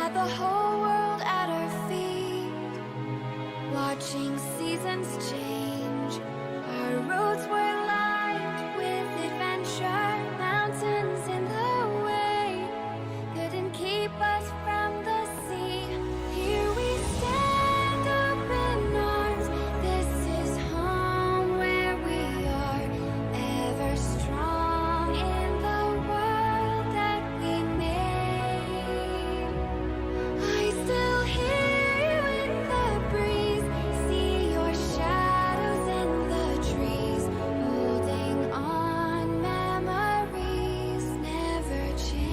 Had the whole world at our feet, watching seasons change. Our roads were lined with adventure, mountains in the way couldn't keep us from the sea. Here we stand, open arms. This is home where we are, ever strong in the world that we made. I still hear you in the breeze, see your shadows in the trees, holding on, memories never change.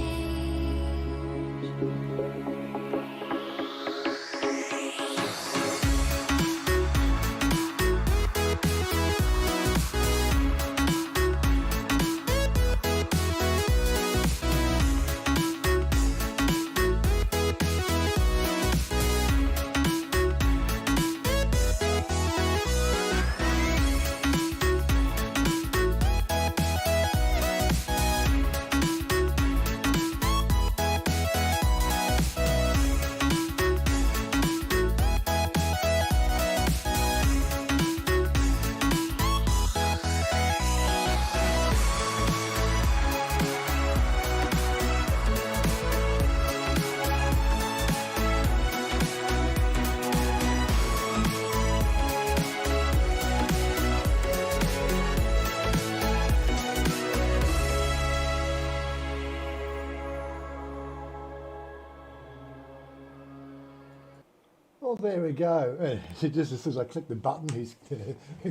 Well, there we go. Just as soon as I click the button,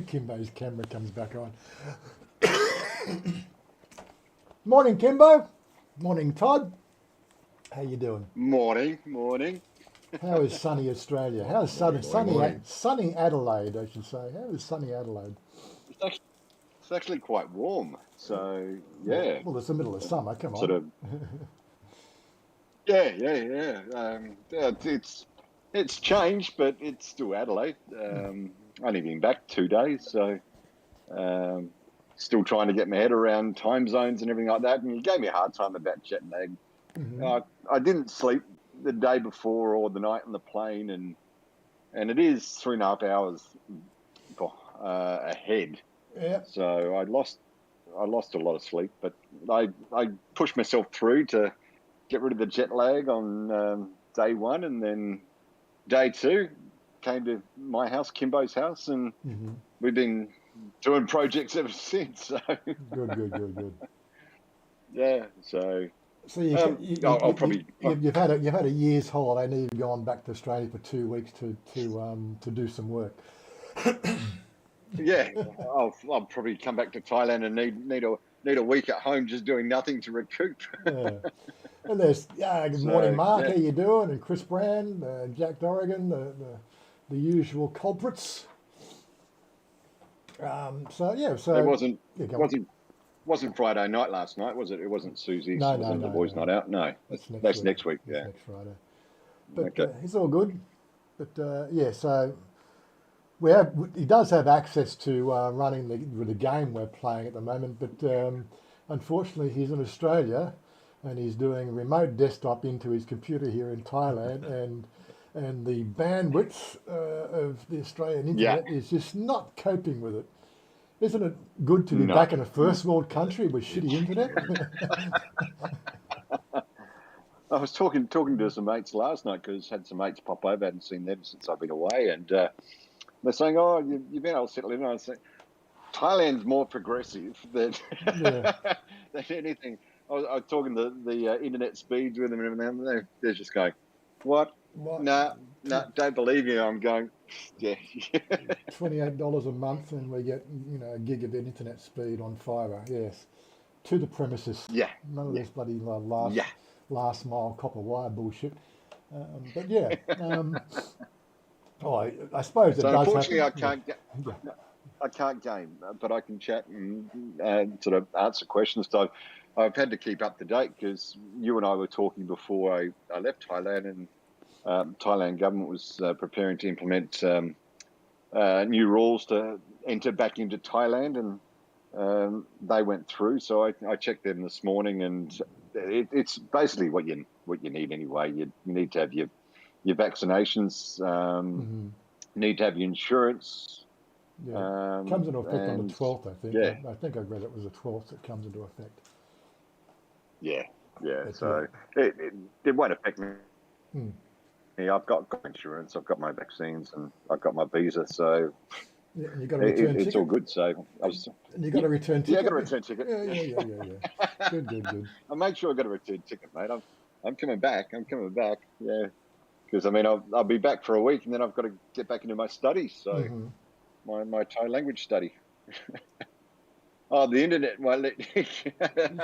Kimbo's camera comes back on. Morning, Kimbo. Morning, Todd. How you doing? Morning. How is sunny Australia? How's sunny Adelaide, I should say. How is sunny Adelaide? It's actually quite warm. So yeah, Well, it's the middle of summer. Come on. sort of. Yeah. It's changed, but it's still Adelaide. Only been back 2 days, so still trying to get my head around time zones and everything like that. And you gave me a hard time about jet lag. I didn't sleep the day before or the night on the plane, and it is 3.5 hours ahead. Yeah. So I lost a lot of sleep, but I pushed myself through to get rid of the jet lag on day one, and then day two came to my house, Kimbo's house, and we've been doing projects ever since. So Good. yeah, so I'll probably you've had a year's holiday, and you've gone back to Australia for 2 weeks to do some work. yeah, I'll probably come back to Thailand and need a week at home just doing nothing to recoup. Yeah. And there's good morning, Mark. How you doing? And Chris Brand, Jack Dorrigan, the usual culprits. It wasn't Friday night last night, was it? It wasn't Susie's. No, the boys' night out. No, that's next week. Yeah, next Friday. But it's all good. But so he does have access to running the game we're playing at the moment. But unfortunately, he's in Australia, and he's doing remote desktop into his computer here in Thailand, and the bandwidth of the Australian internet is just not coping with it. Isn't it good to be back in a first world country with shitty internet? I was talking to some mates last night, because I had some mates pop over. I hadn't seen them since I've been away, and they're saying, "Oh, you've been able to settle in." And I was saying, Thailand's more progressive than than anything. I was talking to the internet speeds with them and everything. They're just going, "What? No, don't believe you." I'm going, yeah. $28 a month, and we get a gigabit internet speed on fibre. Yes, to the premises. Yeah. None of this bloody last mile copper wire bullshit. But yeah. I suppose so it does. Unfortunately, I can't game, but I can chat and sort of answer questions. So I've had to keep up to date, because you and I were talking before I left Thailand, and Thailand government was preparing to implement new rules to enter back into Thailand, and they went through. So I checked them this morning, and it's basically what you what you need anyway. You need to have your vaccinations. Need to have your insurance. Yeah, comes into effect on the 12th, I think. Yeah. I think I read it was the 12th that comes into effect. Yeah. But, So it won't affect me. Hmm. I've got insurance, I've got my vaccines, and I've got my visa, so Yeah, and you got a return ticket. It's all good. So and you got a return ticket. Yeah, I got a return ticket. Yeah. Good. I make sure I got a return ticket, mate. I'm coming back. Yeah, because I mean I'll be back for a week, and then I've got to get back into my studies. So my Thai language study. Oh, the internet. Well,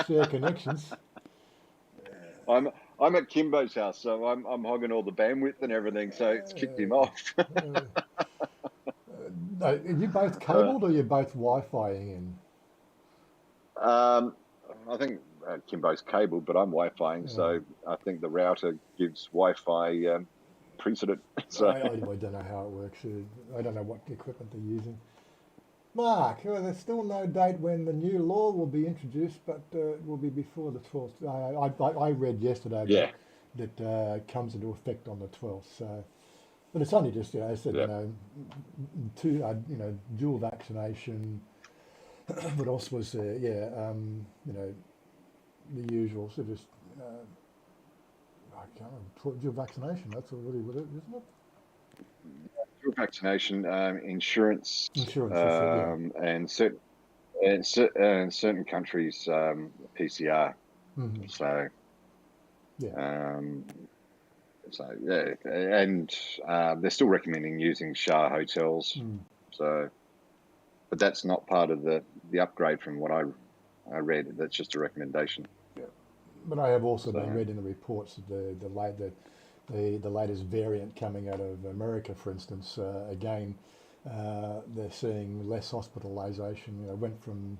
share connections. I'm at Kimbo's house, so I'm hogging all the bandwidth and everything. So it's kicked him off. Are you both cabled or you're both Wi-Fiing in? I think Kimbo's cabled, but I'm Wi-Fiing, so I think the router gives Wi-Fi precedent. So I don't know how it works. I don't know what equipment they're using. Mark, there's still no date when the new law will be introduced, but it will be before the 12th. I read yesterday that it comes into effect on the 12th. So, but it's only just, I said, dual vaccination. What else was there? The usual sort of, I can't remember, dual vaccination. That's already with it, isn't it? Dual vaccination, insurance, and certain countries, PCR. So, and they're still recommending using Shah hotels. So, but that's not part of the upgrade from what I read. That's just a recommendation. Yeah, but I have also been reading the reports that the latest variant coming out of America, for instance, again, they're seeing less hospitalisation. It went from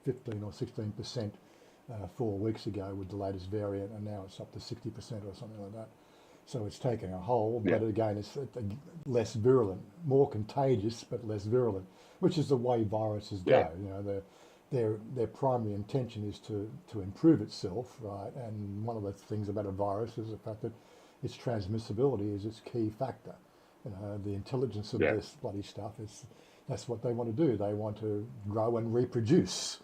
15 or 16% 4 weeks ago with the latest variant, and now it's up to 60% or something like that. So it's taking a hold, but again, it's less virulent, more contagious, but less virulent, which is the way viruses go. Their primary intention is to improve itself, right? And one of the things about a virus is the fact that its transmissibility is its key factor. The intelligence of this bloody stuff that's what they want to do. They want to grow and reproduce.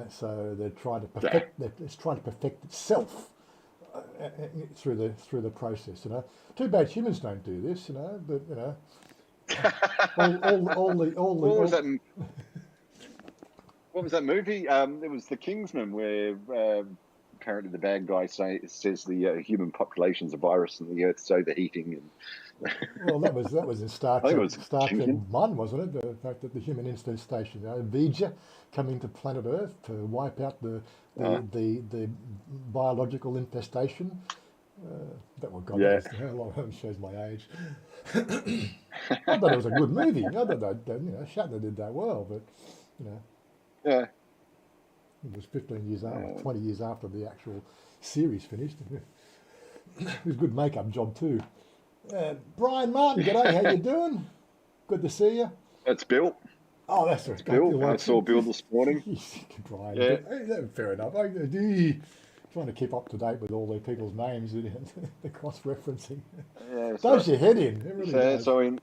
So they're trying to perfect. It's trying to perfect itself through the process. Too bad humans don't do this. But what was that movie? It was The Kingsman, where apparently the bad guy says the human population's a virus and the Earth's overheating. Well, that was in Star Trek. Star Trek Kingsman. 1, wasn't it? The fact that the human instant station, Vija, coming to planet Earth to wipe out the biological infestation. That one shows my age. I thought it was a good movie. I thought that Shatner did that well, but Yeah. It was 15 years after, 20 years after the actual series finished. It was a good makeup job too. Brian Martin, g'day, how you doing? Good to see you. That's Bill. Oh, that's right. Bill. I saw Bill this morning. Brian. Yeah. Fair enough. Trying to keep up to date with all their people's names, the cross-referencing. Yeah, does your head in. It really does. So in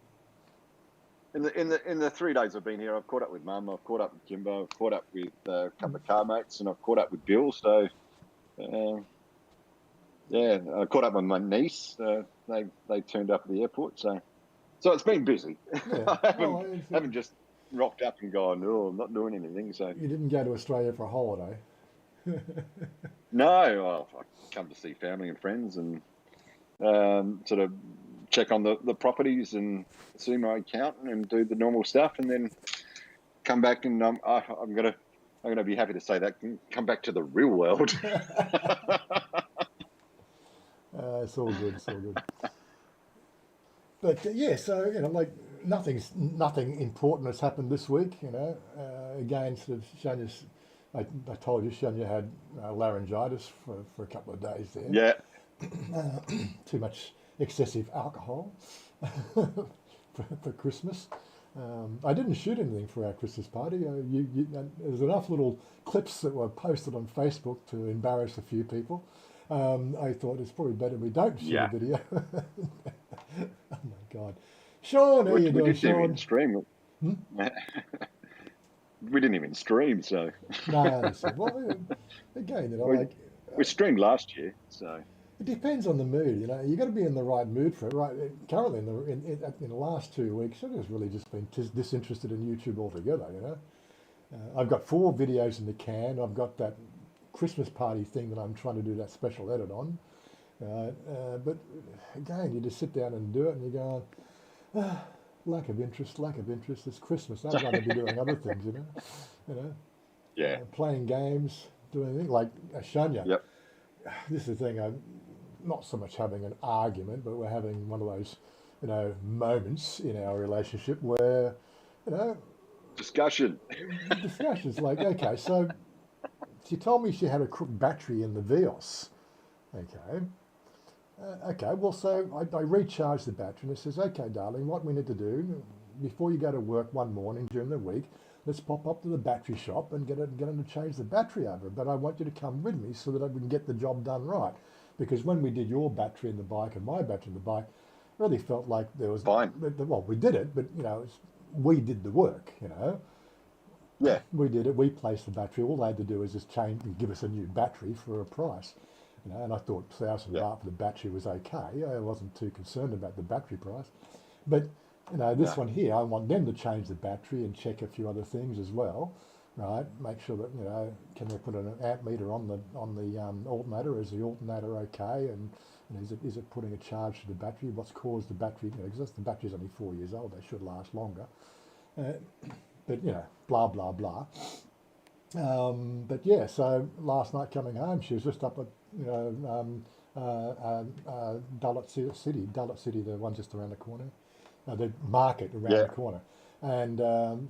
the 3 days I've been here, I've caught up with Mum, I've caught up with Kimbo, I've caught up with a couple of car mates, and I've caught up with Bill. So, I caught up with my niece. They turned up at the airport. So it's been busy. Yeah. I haven't just rocked up and gone, I'm not doing anything. So you didn't go to Australia for a holiday? No, I come to see family and friends and sort of check on the properties and see my accountant and do the normal stuff, and then come back and I'm gonna be happy to say that come back to the real world. It's all good. But so nothing important has happened this week. Again, sort of Chanya's. I told you Chanya had laryngitis for a couple of days there. Yeah. Too much excessive alcohol for Christmas. I didn't shoot anything for our Christmas party. There's enough little clips that were posted on Facebook to embarrass a few people. I thought it's probably better we don't shoot Yeah. a video. Oh my God. Sean, how you We doing, didn't even Sean? stream. Hmm? We didn't even stream, so No, I understand. Well, again, we like, we streamed last year. So it depends on the mood. You got to be in the right mood for it. Right. Currently, in the last 2 weeks, I've just really just been disinterested in YouTube altogether. I've got 4 videos in the can. I've got that Christmas party thing that I'm trying to do that special edit on. But again, you just sit down and do it, and you go, lack of interest, lack of interest. It's Christmas. I'd rather be doing other things. yeah, Playing games, doing things like Chanya. yep, This is the thing. I'm not so much having an argument, but we're having one of those, moments in our relationship where, you know, discussion. discussions like, okay, so she told me she had a crook battery in the Vios. Okay. Okay, well, so I recharged the battery and it says, okay, darling, what we need to do before you go to work one morning during the week, let's pop up to the battery shop and get them to change the battery over. But I want you to come with me so that we can get the job done right. Because when we did your battery in the bike and my battery in the bike, it really felt like there was... Fine. Well, we did it, but, we did the work, Yeah, We did it. We placed the battery. All they had to do was just give us a new battery for a price. And I thought 1,000 baht for the battery was okay. I wasn't too concerned about the battery price. But, this one here, I want them to change the battery and check a few other things as well, right? Make sure that, can they put an amp meter on the alternator? Is the alternator okay? And is it putting a charge to the battery? What's caused the battery? Because the battery's only 4 years old. They should last longer. But, blah, blah, blah. But yeah, so last night coming home, she was just up at, Dalit City, the one just around the corner, the market around the corner. And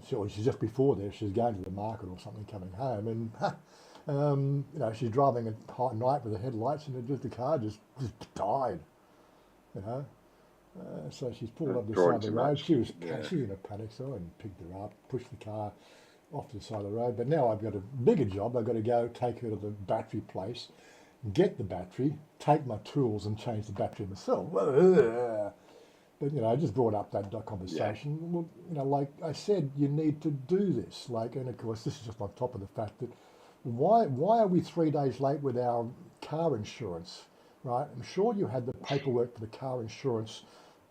she's just before there, she's going to the market or something coming home. And, she's driving at high night with the headlights and the car just died, So she's pulled up the side of the road. She was in a panic, so I picked her up, pushed the car off to the side of the road. But now I've got a bigger job. I've got to go take her to the battery place, get the battery, take my tools and change the battery myself. But, I just brought up that conversation. Yeah. Well, like I said, you need to do this. And of course, this is just on top of the fact that why are we 3 days late with our car insurance, right? I'm sure you had the paperwork for the car insurance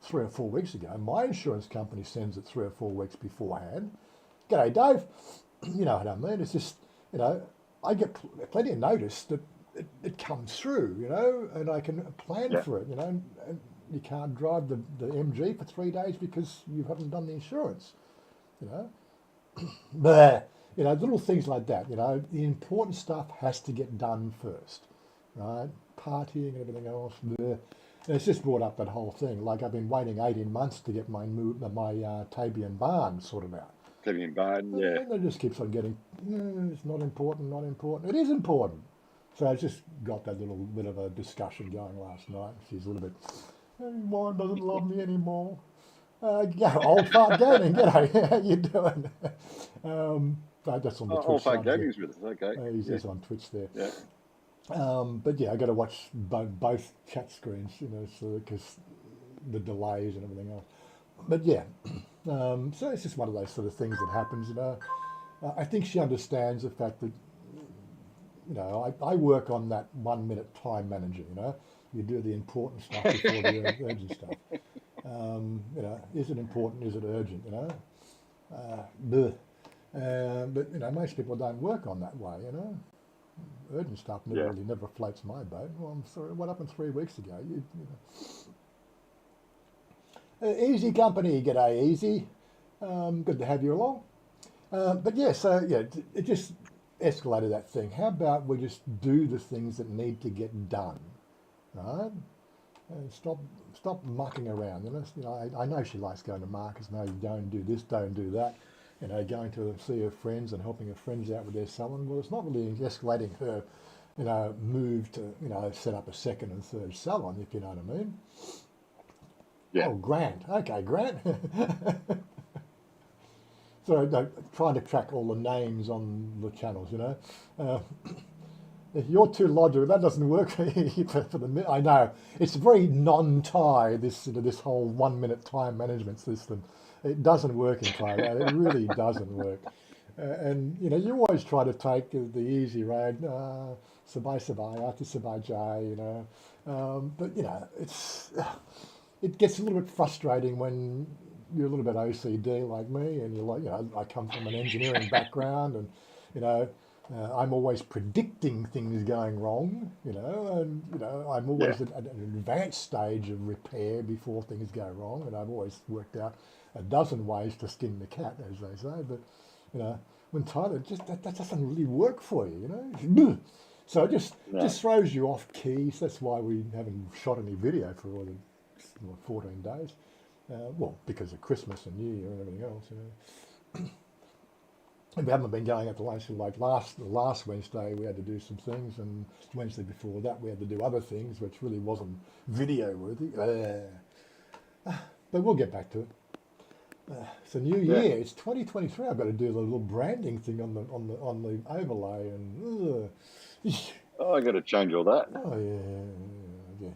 3 or 4 weeks ago. My insurance company sends it 3 or 4 weeks beforehand. G'day, Dave. You know what I mean? It's just, I get plenty of notice that it comes through, and I can plan for it, and you can't drive the MG for 3 days because you haven't done the insurance, But, little things like that, the important stuff has to get done first, right? Partying and everything else. And it's just brought up that whole thing. Like I've been waiting 18 months to get my Tabian barn sorted out. Tabian barn, yeah. And it just keeps on getting, it's not important, not important. It is important. So I just got that little bit of a discussion going last night. She's a little bit, mine doesn't love me anymore. Old fart gaming, g'day, how you doing? That's on the Twitch. Old fart gaming's with us, okay. He's just on Twitch there. Yeah. But yeah, I got to watch both chat screens, because the delays and everything else. But yeah, so it's just one of those sort of things that happens. I think she understands the fact that, I work on that 1 minute time manager. You do the important stuff before the urgent stuff. Is it important? Is it urgent? But most people don't work on that way. Urgent stuff never floats my boat. Well, I'm sorry, what happened 3 weeks ago? Easy company, g'day, Easy. Good to have you along. But yeah, so yeah, it just escalated that thing. How about we just do the things that need to get done, right? And stop mucking around. I know she likes going to markets. No, you don't do this, don't do that. Going to see her friends and helping her friends out with their salon. Well, it's not really escalating her, move to, set up a second and third salon, if you know what I mean. Yeah. Oh, Grant. Okay, Grant. So trying to track all the names on the channels, If you're too logical, that doesn't work for, for the. I know it's very non-Thai. This whole 1 minute time management system, it doesn't work in Thailand. It really doesn't work. And you always try to take the easy road, sabai sabai, ati sabai jai, but it gets a little bit frustrating when you're a little bit OCD like me, and you're like, I come from an engineering background, and you know, I'm always predicting things going wrong, and I'm Yeah. always at an advanced stage of repair before things go wrong, and I've always worked out a dozen ways to skin the cat, as they say. But when Tyler that doesn't really work for you. So it just No. throws you off keys. That's why we haven't shot any video for all the 14 days. Well, because of Christmas and New Year and everything else. And we haven't been going out to lunch. Like last Wednesday, we had to do some things, and Wednesday before that, we had to do other things, which really wasn't video worthy. But we'll get back to it. It's a new Yeah. year. It's 2023. I've got to do the little branding thing on the overlay, and Oh, I got to change all that. oh yeah.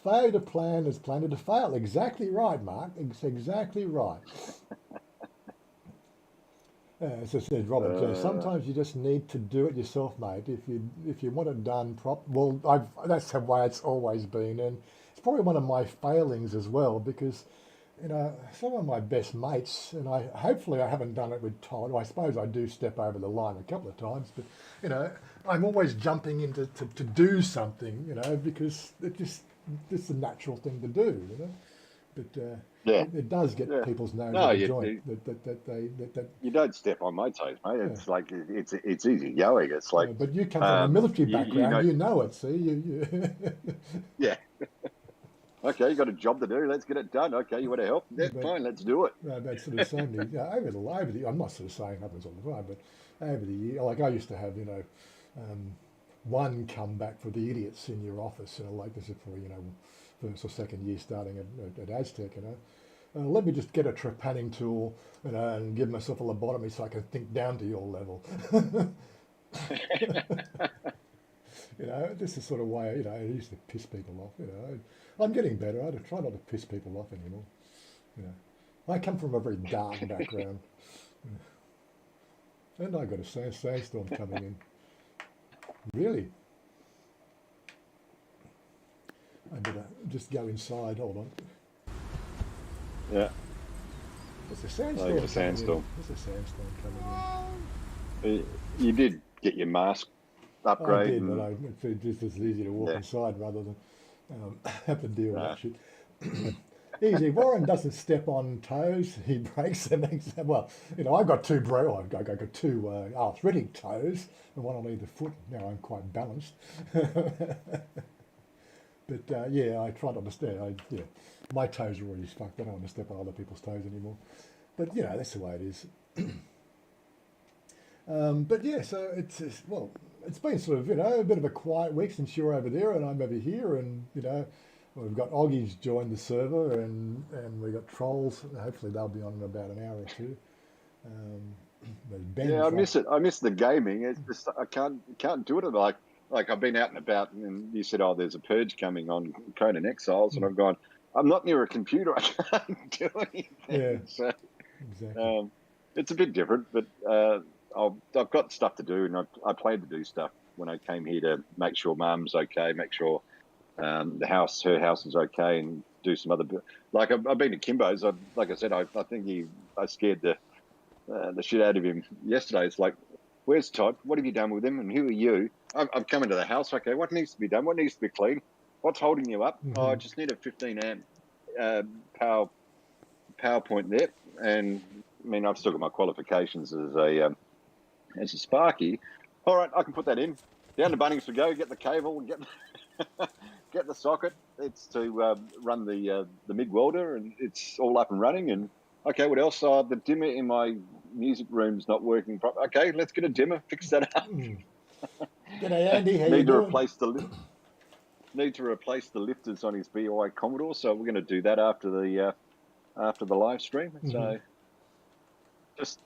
Failure to plan is planning to fail. Exactly right, Mark. It's exactly right. As I said, Robert, Uh, sometimes you just need to do it yourself, mate. If you want it done well, that's the way it's always been, and it's probably one of my failings as well because some of my best mates, and hopefully I haven't done it with Todd. I suppose I do step over the line a couple of times, but I'm always jumping into to do something, because it's a natural thing to do. But yeah. it does get Yeah. people's nose No, out of you, joint you that you don't step on my toes, mate. yeah. It's like it's easy going. It's like But you come from a military you background, know. you know it. See, you Yeah. Okay, you got a job to do. Let's get it done. Okay, you want to help? Yeah, but fine. Let's do it. that's sort of so many over the. I'm not sort of saying it happens all the time, but over the year, like I used to have, um, one comeback for the idiots in your office, like this is for first or second year starting at Aztec, let me just get a trepanning tool, and give myself a lobotomy so I can think down to your level. This is sort of way, it used to piss people off. I'm getting better. I try not to piss people off anymore. You know, I come from a very dark background, and I got a sandstorm coming in. Really, I better just go inside. Hold on. Yeah. There's a Oh, you sandstorm got a coming in. sandstorm. There's a sandstorm coming You did get your mask in. I upgrade, did, but and it's just as easy to walk yeah. inside rather than have to deal with that No. shit. Easy. Warren doesn't step on toes. He breaks them. Well, I've got I've got two arthritic toes, and one on either foot. Now I'm quite balanced. But yeah, I try not to step. Yeah, my toes are already fucked. I don't want to step on other people's toes anymore. But that's the way it is. But yeah, so well, it's been sort of a bit of a quiet week since you're over there and I'm over here, and we've got Oggies joined the server, and we've got trolls. Hopefully they'll be on in about an hour or two. There's Yeah, Ben's I like, miss it. I miss the gaming. It's just I can't do it. Like I've been out and about, and you said, "Oh, there's a purge coming on Conan Exiles," and mm, I've gone, "I'm not near a computer. I can't do yeah, anything." So exactly. um, it's a bit different, but I've got stuff to do, and I plan to do stuff when I came here to make sure Mum's okay, make sure her house is okay, and do some other. Like I've been to Kimbo's. Like I said, I think I scared the shit out of him yesterday. It's like, where's Todd? What have you done with him? And who are you? I'm coming to the house. Okay, what needs to be done? What needs to be cleaned? What's holding you up? Oh, I Hmm. just need a 15 amp PowerPoint there. And I mean, I've still got my qualifications as a Sparky. All right, I can put that in. Down to Bunnings we go. Get the cable and get the socket. It's to run the MIG welder, and it's all up and running. And okay, what else? The dimmer in my music room's not working properly. Okay, let's get a dimmer, fix that up. Mm. G'day Andy, how you Need to doing? replace the lifters on his BI Commodore, so we're going to do that after the live stream. Hmm. So just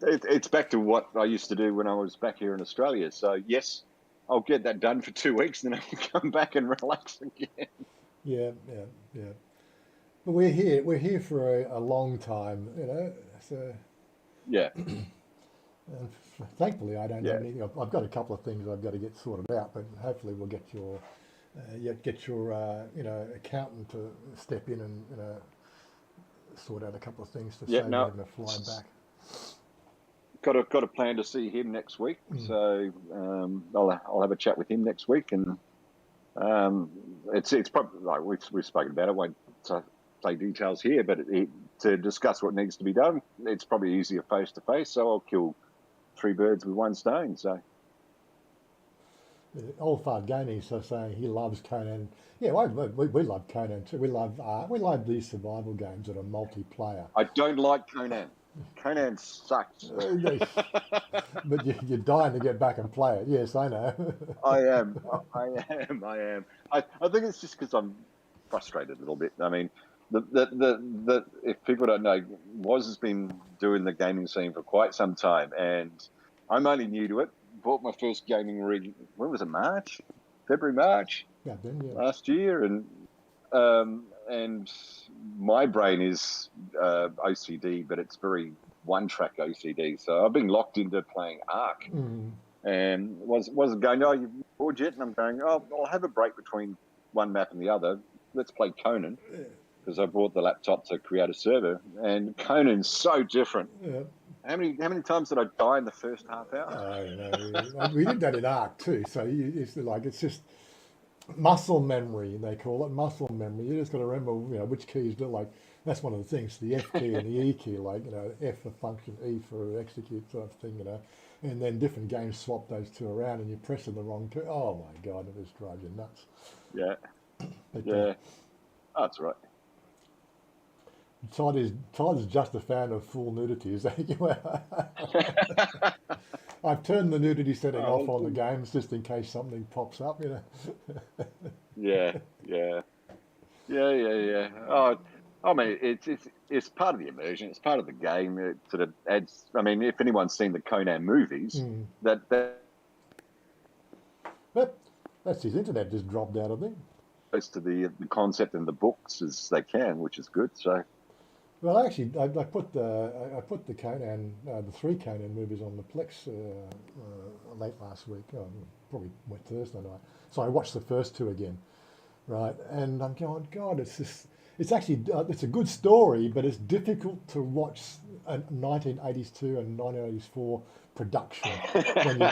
it's back to what I used to do when I was back here in Australia. So yes, I'll get that done for 2 weeks, and then I'll come back and relax again. Yeah, yeah, yeah. But we're here for a long time, you know. So Yeah, thankfully, I don't yeah, have anything. I've got a couple of things I've got to get sorted out, but hopefully we'll get your accountant to step in and sort out a couple of things to yeah. save you No, having to fly back. got a plan to see him next week, so I'll have a chat with him next week, and it's probably like we've spoken about it. Won't play details here, but to discuss what needs to be done, it's probably easier face to face. So I'll kill 3 birds with 1 stone. So Old Fart Gaming so saying he loves Conan. Yeah, we love Conan too. We love these survival games that are multiplayer. I don't like Conan. Conan sucks. But you're dying to get back and play it. Yes, I know. I am. I think it's just because I'm frustrated a little bit. I mean, the if people don't know, Woz has been doing the gaming scene for quite some time, and I'm only new to it. Bought my first gaming rig. When was it? February, March Yeah, then yeah. last year, and my brain is OCD, but it's very one-track OCD. So I've been locked into playing Ark. And was going, oh, you bored yet? And I'm going, oh, I'll have a break between one map and the other. Let's play Conan, because I bought the laptop to create a server. And Conan's so different. Yeah. How many times did I die in the first half hour? I don't know. We did that in Ark too. So it's just muscle memory. They call it muscle memory. You just got to remember, which keys do. Like that's one of the things. The F key and the E key. Like F for function, E for execute sort of thing. And then different games swap those two around, and you're pressing the wrong key. Oh my God, it just drives you nuts. Yeah, But, yeah, oh, that's right. Todd is just a fan of full nudity. Is that you? I've turned the nudity setting off on the games just in case something pops up. Yeah. Oh, I mean, it's part of the immersion. It's part of the game. It sort of adds. I mean, if anyone's seen the Conan movies, that But that's his internet just dropped out of there. close to the concept and the books as they can, which is good. So Well, actually, I put the Conan, the 3 Conan movies on the Plex late last week, probably went Thursday night. So I watched the first 2 again, right? And I'm going, God, it's actually it's a good story, but it's difficult to watch a 1982 and 1984 production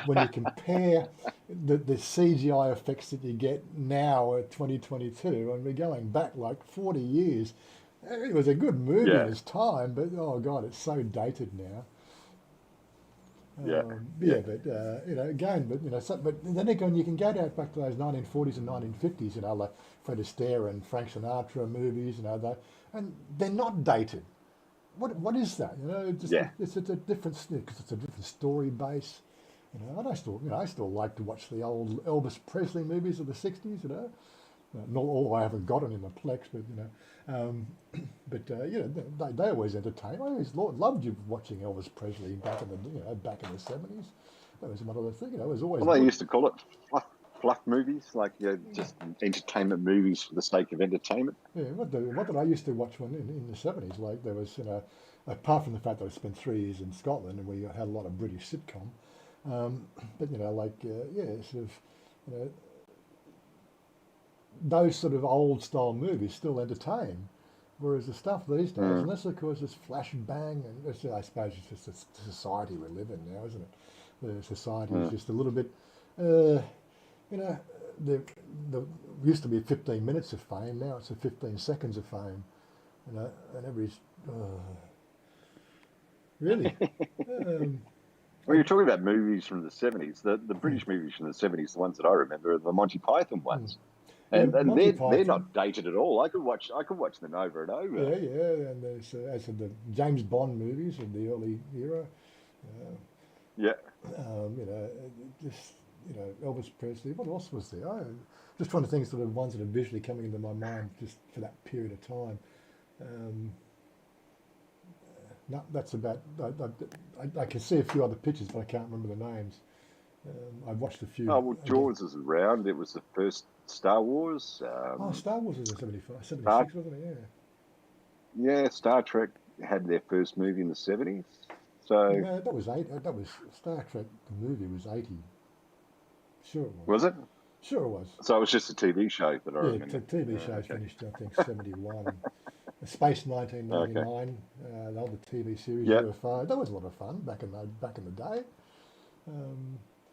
when you compare the CGI effects that you get now at 2022, and we're going back like 40 years. It was a good movie in its time, but oh God, it's so dated now. But again, but then again, you can go back to those 1940s and 1950s, like Fred Astaire and Frank Sinatra movies, and they're not dated. What is that? It's a different, because it's a different story base. And I still like to watch the old Elvis Presley movies of the '60s. Not all I haven't gotten in the Plex, but they always entertain. I always loved you watching Elvis Presley back in the '70s. That was one of the things. It was always. Well, they used to call it fluff movies, like just entertainment movies for the sake of entertainment. Yeah, what did I used to watch when in the '70s? Like there was, apart from the fact that I spent 3 years in Scotland and we had a lot of British sitcom, but sort of, those sort of old style movies still entertain, whereas the stuff these days, unless of course it's flash and bang, and I suppose it's just the society we live in now, isn't it? The society is just a little bit, there used to be 15 minutes of fame, now it's a 15 seconds of fame, and everybody's, really. Well, you're talking about movies from the '70s. The British movies from the '70s, the ones that I remember, are the Monty Python ones. And they're not dated at all. I could watch them over and over. Yeah, and there's the James Bond movies of the early era. Elvis Presley. What else was there? Just trying to think of the ones that are visually coming into my mind just for that period of time. No, that's about. I can see a few other pictures, but I can't remember the names. I've watched a few. Oh, well, Jaws is around. It was the first Star Wars. Star Wars was in 75, Star, 76, wasn't it? yeah, Star Trek had their first movie in the 70s. So, No, that was eight. That was Star Trek. The movie was 80. Sure it was. was it? Sure it was. So it was just a TV show that I Yeah, remember. TV shows Okay. finished, I think, 71. Space Okay. 1999, the other TV series, Yep. UFO. That was a lot of fun back in the day.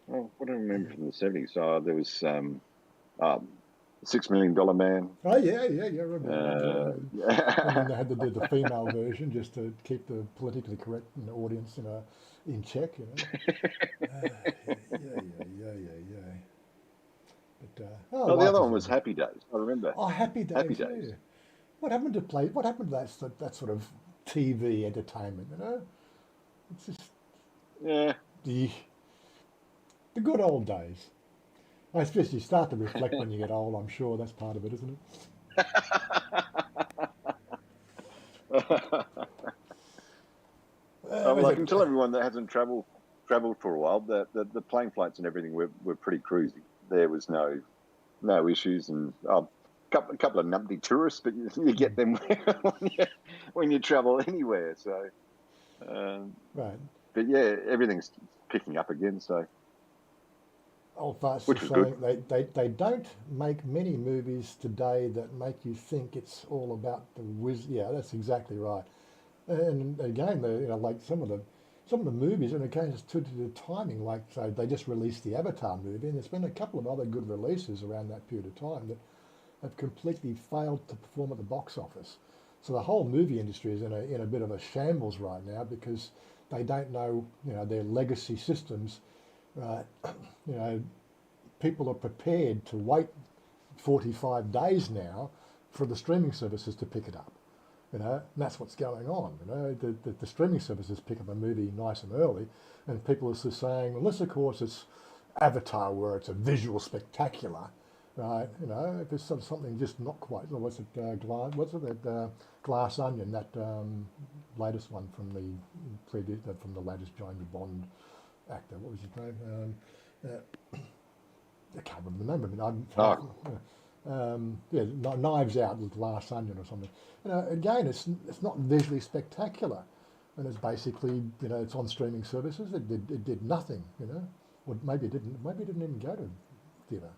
Well, what do I remember from the 70s? There was $6 Million Man. Oh yeah, I remember that. And then they Yeah. had to do the female version just to keep the politically correct audience, in check. Yeah. But Oh, the life other is one was good. Happy Days. I remember. Oh, Happy Happy Days. Days. Yeah. What happened to that sort of TV entertainment? It's just Yeah. the the good old days. I suppose you start to reflect when you get old. I'm sure that's part of it, isn't it? Well, Is I it? can tell everyone that hasn't travelled for a while that the plane flights and everything were pretty cruisy. There was no issues, and a couple of numpty tourists, but you get them when you travel anywhere. So, Right. but yeah, everything's picking up again. So, Old farts which are was good. saying they don't make many movies today that make you think it's all about the whiz. Yeah, that's exactly right. And again, like some of the movies, and again, it's to the timing. Like, so they just released the Avatar movie, and there's been a couple of other good releases around that period of time that have completely failed to perform at the box office. So the whole movie industry is in a bit of a shambles right now because they don't know, their legacy systems. Right, people are prepared to wait 45 days now for the streaming services to pick it up. And that's what's going on. The streaming services pick up a movie nice and early, and people are just saying, well, unless of course it's Avatar where it's a visual spectacular, right? If it's sort of something just not quite. What's it? Glass Onion? That latest one from the latest James Bond actor. What was his name? I can't remember. Knives Out with Glass Onion or something. Again, it's not visually spectacular, and it's basically it's on streaming services. It did nothing. Or maybe it didn't. Maybe it didn't even go to theatre.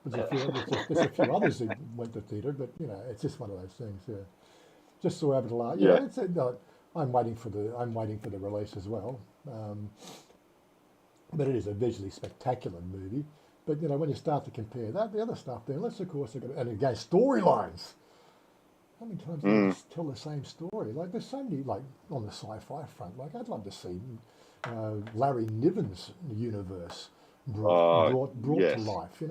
There's a few others that went to theatre, but it's just one of those things. Yeah, just saw Avatar. Yeah. Yeah, I'm waiting for the release as well. But it is a visually spectacular movie. But when you start to compare that, the other stuff, then unless of course and again storylines. How many times do you just tell the same story? Like there's so many, like on the sci-fi front. Like I'd love to see Larry Niven's universe brought to Yes. life.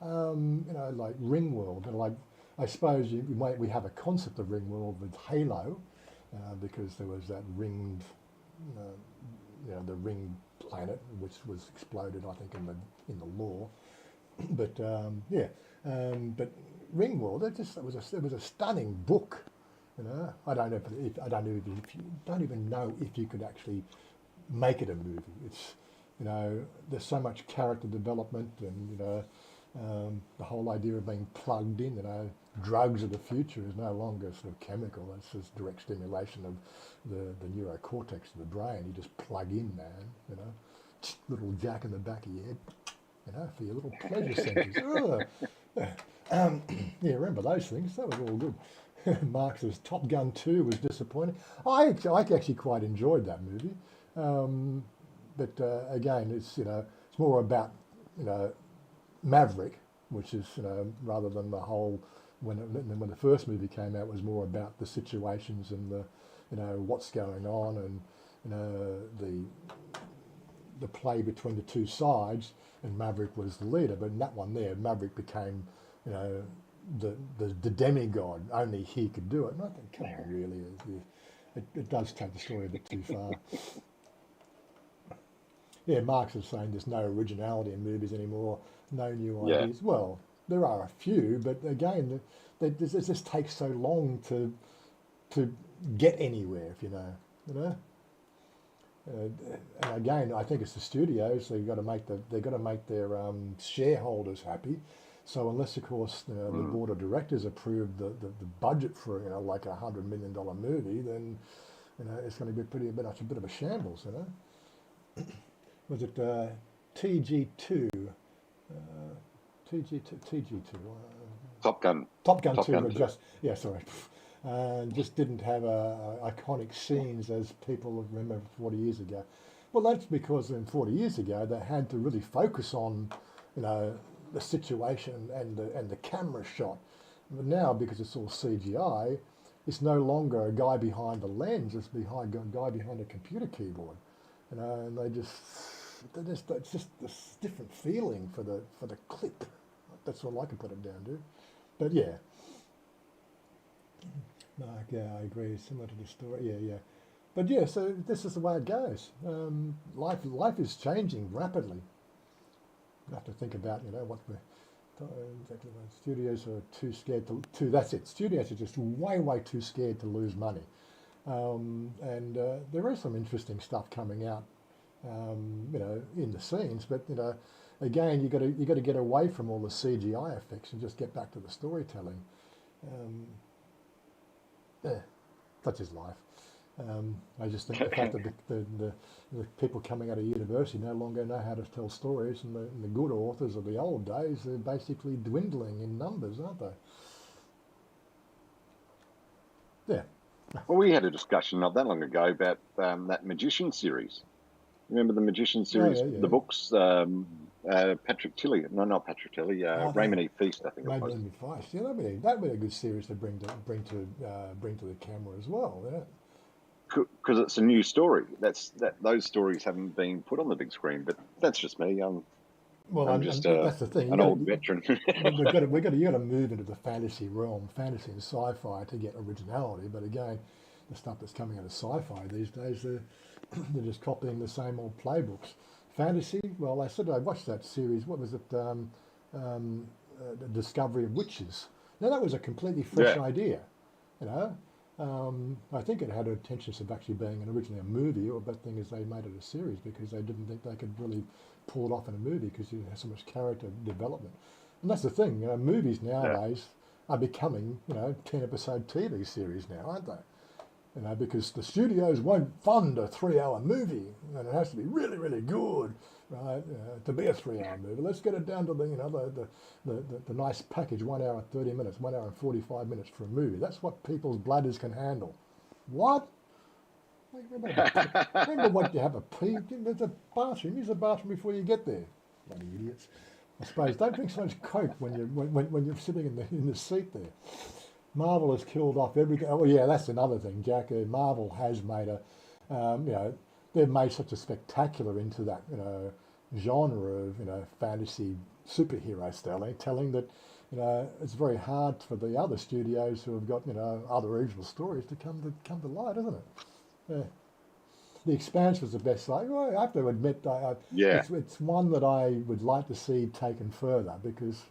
Like Ringworld, and like I suppose we have a concept of Ringworld with Halo, because there was that ringed, the ringed planet which was exploded, I think, in the lore. But but Ringworld, it was a stunning book. I don't know if you don't even know if you could actually make it a movie. It's there's so much character development, and the whole idea of being plugged in. Drugs of the future is no longer sort of chemical. It's just direct stimulation of the neurocortex of the brain. You just plug in, man. Little jack in the back of your head. For your little pleasure centres. Yeah, remember those things? That was all good. Marx's Top Gun 2 was disappointing. I actually quite enjoyed that movie. But again, it's more about Maverick, which is rather than the whole when the first movie came out, it was more about the situations and the what's going on, and the play between the two sides, and Maverick was the leader. But in that one there, Maverick became the demigod. Only he could do it. And I think, come on, really, it does take the story a bit too far. Yeah, Marx is saying there's no originality in movies anymore, no new Yeah. ideas. Well, there are a few, but again, it just takes so long to get anywhere, if you know. and again, I think it's the studios. They've got to make their shareholders happy. So unless, of course, the board of directors approve the budget for like $100 million movie, then it's going to be a bit of a shambles. Was it TG2? TG2. Top Gun. Top Gun Top 2 Gun were 2. just didn't have iconic scenes as people remember 40 years ago. Well, that's because 40 years ago they had to really focus on, the situation and the camera shot. But now, because it's all CGI, it's no longer a guy behind the lens; it's a guy behind a computer keyboard. And it's just this different feeling for the clip. That's all I can put it down to. But yeah. Mark, yeah, I agree. Similar to the story, yeah. But yeah, so this is the way it goes. Life is changing rapidly. You have to think about, what we're exactly. Studios are too scared to. That's it. Studios are just way too scared to lose money. And there is some interesting stuff coming out, in the scenes. But again, you got to get away from all the CGI effects and just get back to the storytelling. Yeah, such is life. I just think the fact that the people coming out of university no longer know how to tell stories, and the good authors of the old days are basically dwindling in numbers, aren't they? Yeah. Well, we had a discussion not that long ago about that Magician series. Remember the Magician series, Oh, yeah. the books? Patrick Tilley, no, not Patrick Tilley. Raymond E. Feast, I think it was. Raymond E. Feist. Yeah, that'd be a good series to bring to the camera as well. Yeah. Because it's a new story. Those stories haven't been put on the big screen. But that's just me. I'm just that's the thing. an old veteran. you got to move into the fantasy realm, fantasy and sci-fi to get originality. But again, the stuff that's coming out of sci-fi these days, they're just copying the same old playbooks. Fantasy, well, I watched that series. What was it? The Discovery of Witches. Now that was a completely fresh idea, I think it had intentions of actually being originally a movie, or the thing is they made it a series because they didn't think they could really pull it off in a movie because it has so much character development. And that's the thing, movies nowadays are becoming, 10-episode TV series now, aren't they? Because the studios won't fund a 3-hour movie, and it has to be really, really good, right? To be a 3-hour movie, let's get it down to the nice package, 1 hour 30 minutes, 1 hour and 45 minutes for a movie. That's what people's bladders can handle. What? Remember what you have a pee? There's a bathroom. Use the bathroom before you get there. Bloody idiots! I suppose don't drink so much Coke when you're sitting in the seat there. Marvel has killed off everything. Oh yeah, that's another thing, Jack. Marvel has made they've made such a spectacular into that genre of fantasy superhero telling that it's very hard for the other studios who have got other original stories to come to light, isn't it? Yeah. The Expanse was the best. I have to admit, it's one that I would like to see taken further because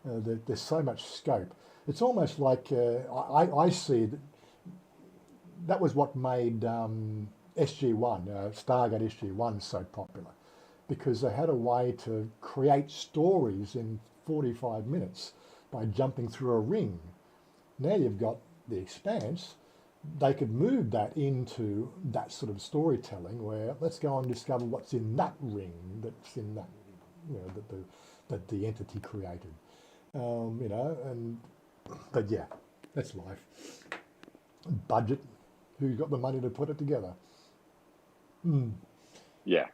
there's so much scope. It's almost like I see that was what made SG-1, Stargate SG-1 so popular, because they had a way to create stories in 45 minutes by jumping through a ring. Now you've got The Expanse. They could move that into that sort of storytelling where let's go and discover what's in that ring that's in that, that the entity created. But yeah, that's life. Budget. Who's got the money to put it together? Yeah.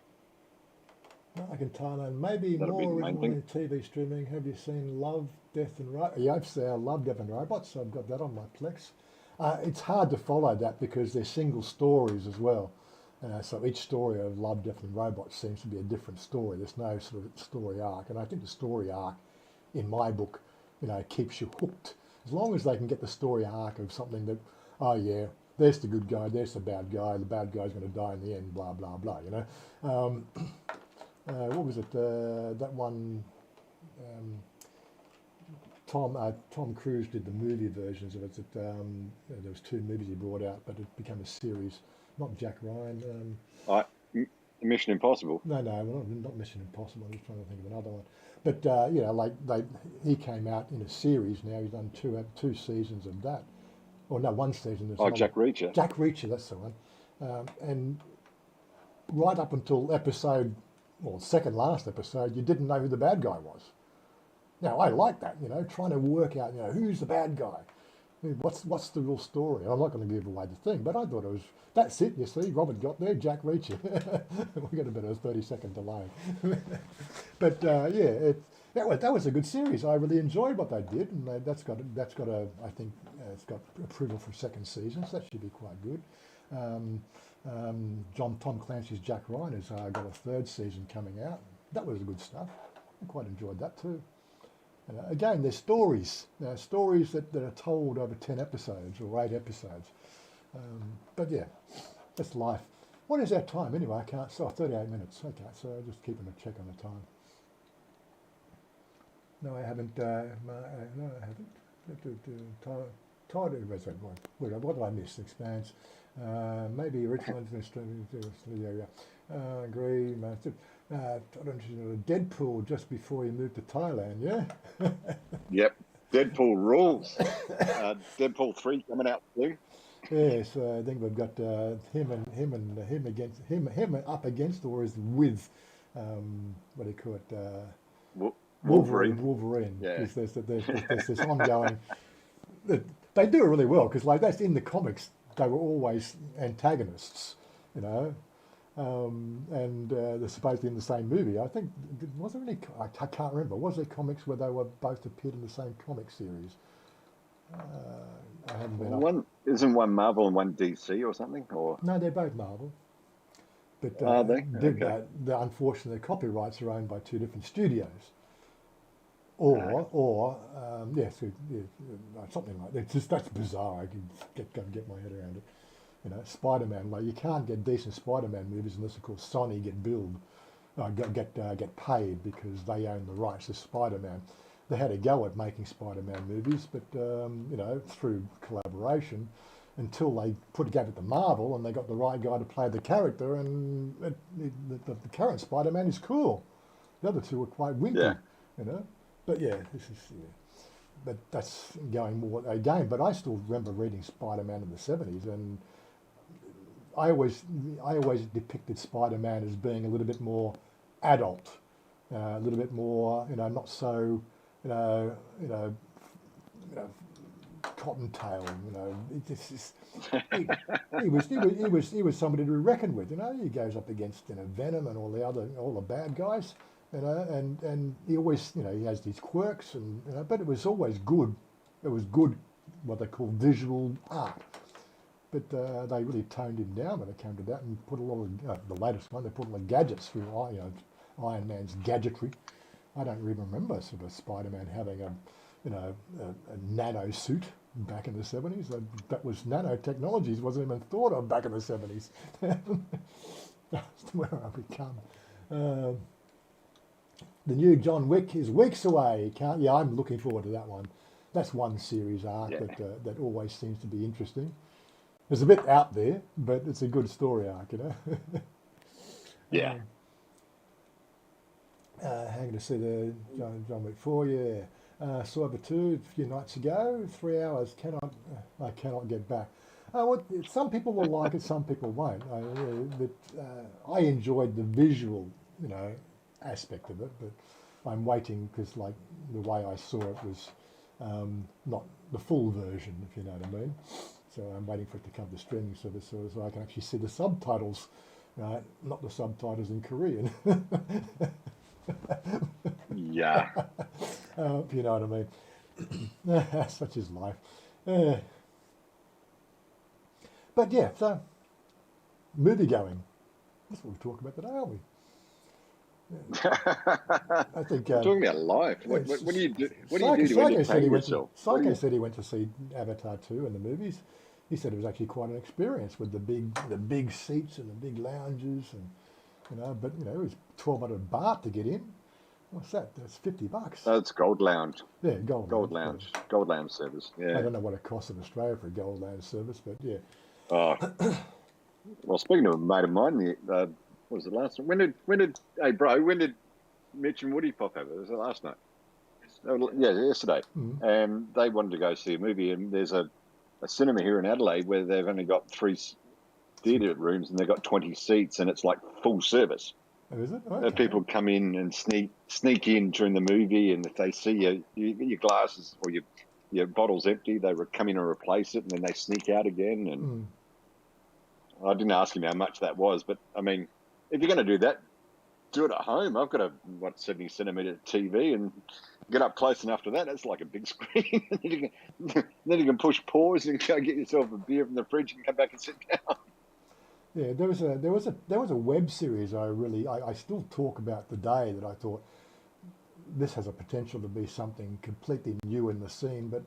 Like in Thailand, maybe That'll be more the main originally TV streaming. Have you seen Love, Death and Robots? Yeah, I've seen Love, Death and Robots. So I've got that on my Plex. It's hard to follow that because they're single stories as well. So each story of Love, Death and Robots seems to be a different story. There's no sort of story arc. And I think the story arc in my book, keeps you hooked. As long as they can get the story arc of something that, oh yeah, there's the good guy, there's the bad guy's going to die in the end, blah, blah, blah, what was it, that one, Tom Cruise did the movie versions of it. There was 2 movies he brought out, but it became a series. Not Jack Ryan. Mission Impossible. No, not Mission Impossible. I'm just trying to think of another one. But he came out in a series. Now he's done 2 seasons of that. Or no, 1 season. Jack Reacher. Jack Reacher, that's the one. And right up until second last episode, you didn't know who the bad guy was. Now I like that, trying to work out, who's the bad guy. What's the real story? I'm not going to give away the thing, but I thought it was, that's it, you see, Robert got there, Jack Reacher. We got a bit of a 30-second delay. But that was a good series. I really enjoyed what they did, and that's got I think it's got approval for 2nd season, so that should be quite good. Tom Clancy's Jack Ryan has got a 3rd season coming out. That was good stuff. I quite enjoyed that too. Again, there's stories that are told over 10 episodes or 8 episodes. But yeah, that's life. What is our time anyway? I can't. 38 minutes. Okay, so just keeping a check on the time. No, I haven't. No, I haven't. What did I miss? Expanse. Maybe Richmond. Agree. Deadpool just before he moved to Thailand. Yeah. Yep. Deadpool rules. Deadpool 3 coming out too. Yes, I think we've got him up against, or is with, what do you call it? Wolverine. Yeah. There's this ongoing. They do it really well because, that's in the comics. They were always antagonists, and they're supposedly in the same movie. I think was there any? I can't remember. Was there comics where they were both appeared in the same comic series? I haven't been. Isn't one Marvel and one DC or something? Or no, they're both Marvel. But are they? Okay. Unfortunately, the copyrights are owned by 2 different studios. Or something like that. That's bizarre. I can get my head around it. Spider-Man. You can't get decent Spider-Man movies unless, of course, Sony get paid because they own the rights to Spider-Man. They had a go at making Spider-Man movies, but through collaboration, until they gave it to Marvel and they got the right guy to play the character, and the current Spider-Man is cool. The other 2 were quite wimpy, But yeah, but that's going more again. But I still remember reading Spider-Man in the 70s, and I always depicted Spider-Man as being a little bit more adult, a little bit more, not so, cottontail. He was somebody to be reckoned with. He goes up against Venom and all the bad guys. And he always, he has these quirks, and but it was always good. It was good, what they call visual art. But they really toned him down when it came to that, and put a lot of the latest one. They put a lot of gadgets through, Iron Man's gadgetry. I don't even remember sort of Spider-Man having a nano suit back in the 70s. That was nanotechnologies wasn't even thought of back in the 70s. That's where I've become. The new John Wick is weeks away. I'm looking forward to that one. That's one series arc that always seems to be interesting. It's a bit out there, but it's a good story arc, Yeah. Hanging to see the John Wick 4, yeah. Saw it 2 a few nights ago. 3 hours. I cannot get back. Some people will like it, some people won't. I enjoyed the visual, aspect of it, but I'm waiting because the way I saw it was not the full version, if you know what I mean. So I'm waiting for it to come to streaming service so I can actually see the subtitles, right? Not the subtitles in Korean. Yeah. If you know what I mean. Such is life. But yeah, so movie going. That's what we're talking about today, aren't we? I think we're talking about life. What do you do? What do you do to entertain yourself? Psycho said he went to see Avatar 2 in the movies. He said it was actually quite an experience with the big seats and the big lounges, and but it was 1,200 baht to get in. What's that? That's $50. That's Gold Lounge. Yeah, Gold Lounge. Yeah. Gold Lounge service. Yeah. I don't know what it costs in Australia for a Gold Lounge service, but yeah. Oh, well, speaking of a mate of mine, what was it last night? When did Mitch and Woody pop over? Was it last night? Yeah, yesterday. Mm. And they wanted to go see a movie, and there's a cinema here in Adelaide where they've only got 3 theatre rooms and they've got 20 seats, and it's like full service. Oh, is it? Okay. People come in and sneak in during the movie, and if they see your glasses or your bottle's empty, they come in and replace it, and then they sneak out again. And I didn't ask him how much that was, but I mean, if you're going to do that, do it at home. I've got a 70 centimetre TV, and get up close enough to that. That's like a big screen. Then you can push pause and go get yourself a beer from the fridge and come back and sit down. Yeah, there was a web series I still talk about today that I thought this has a potential to be something completely new in the scene, but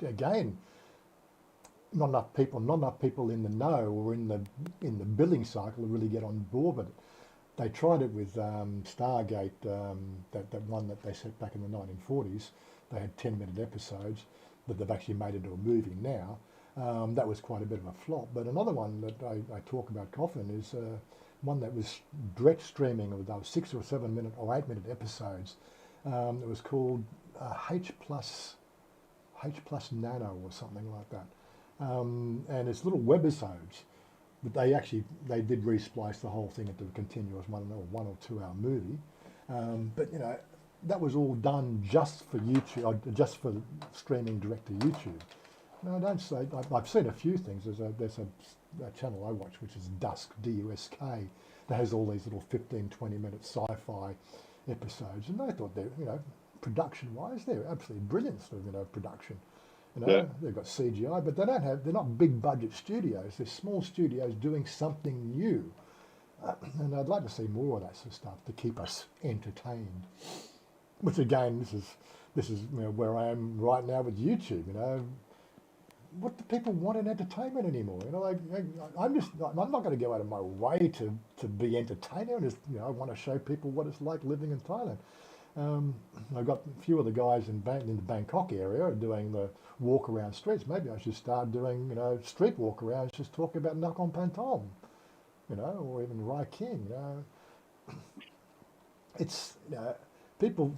again, not enough people in the know or in the billing cycle to really get on board with it. They tried it with Stargate, that one that they set back in the 1940s. They had 10-minute episodes that they've actually made into a movie now. That was quite a bit of a flop. But another one that I talk about often is one that was direct streaming of those 6 or 7 minute or 8 minute episodes. It was called H plus Nano or something like that. And it's little webisodes. But they did resplice the whole thing into a continuous 1 or 2 hour movie. But you know, that was all done just for YouTube, just for streaming direct to YouTube. No, I don't say. I've seen a few things. There's a channel I watch which is Dusk, DUSK, that has all these little 15, 20-minute sci-fi episodes, and I thought production-wise, they're absolutely brilliant sort of production. They've got CGI, but they're not big budget studios. They're small studios doing something new. And I'd like to see more of that sort of stuff to keep us entertained. Which again, this is where I am right now with YouTube. What do people want in entertainment anymore? I'm not going to go out of my way to be entertaining. I want to show people what it's like living in Thailand. I've got a few of the guys in the Bangkok area doing the walk around streets. Maybe I should start doing, street walk arounds, just talking about Nakhon Pantom, or even Rai King. It's